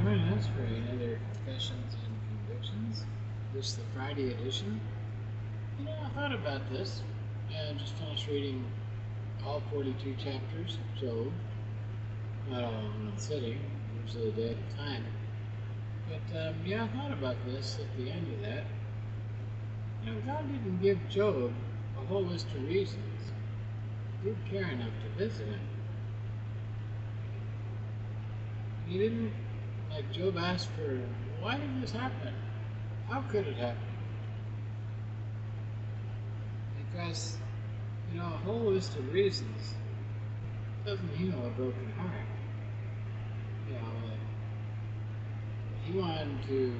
joining us for another Confessions and Convictions. This is the Friday edition. I thought about this and just finished reading all 42 chapters of Job. Not all in one sitting, usually a day at a time. But I thought about this at the end of that. God didn't give Job a whole list of reasons. He did care enough to visit him. He didn't, like Job asked for, why did this happen? How could it happen? Because, a whole list of reasons doesn't heal a broken heart. He wanted to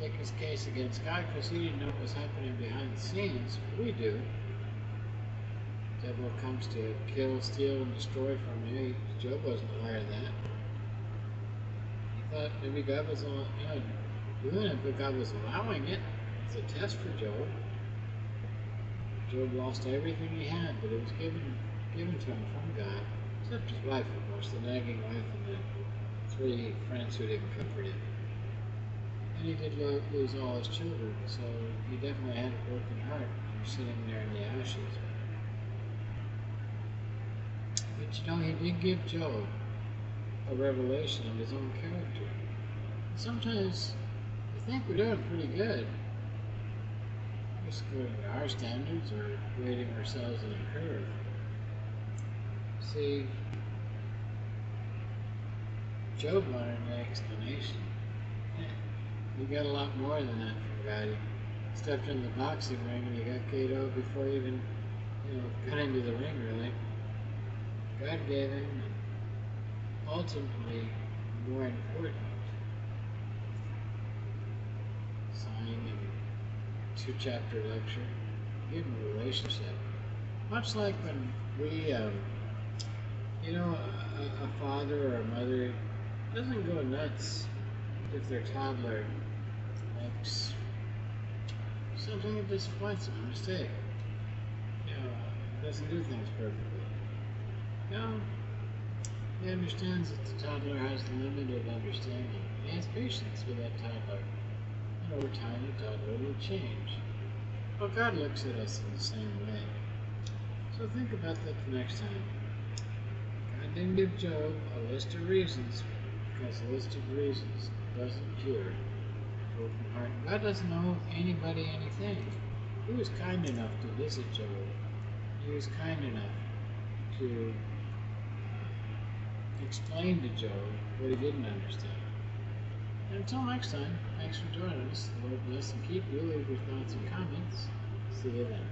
take his case against God because he didn't know what was happening behind the scenes. We do. The devil comes to kill, steal, and destroy from you. Job wasn't aware of that. He thought maybe God was doing it, but God was allowing it as a test for Job. Job lost everything he had, but it was given to him from God, except his wife, of course, the nagging wife and the 3 friends who didn't comfort him. And he did lose all his children, so he definitely had a broken heart sitting there in the ashes. But he did give Job a revelation of his own character. Sometimes we think we're doing pretty good, just according to our standards or rating ourselves in a curve. See, Job wanted an explanation. He got a lot more than that from God. He stepped in the boxing ring and he got KO'd before he even, got into the ring, really. God gave him, and ultimately, more important, signing a 2-chapter lecture, give him a relationship. Much like when we, a father or a mother doesn't go nuts if their toddler makes something that disappoints them, a mistake. Doesn't do things perfectly. He understands that the toddler has limited understanding. He has patience with that toddler. And over time, the toddler will change. Well, God looks at us in the same way. So think about that the next time. God didn't give Job a list of reasons, because a list of reasons doesn't cure a broken heart. God doesn't owe anybody anything. He was kind enough to visit Job. He was kind enough to explain to Job what he didn't understand. And until next time, thanks for joining us. The Lord bless and keep you. Leave your thoughts and comments. See you then.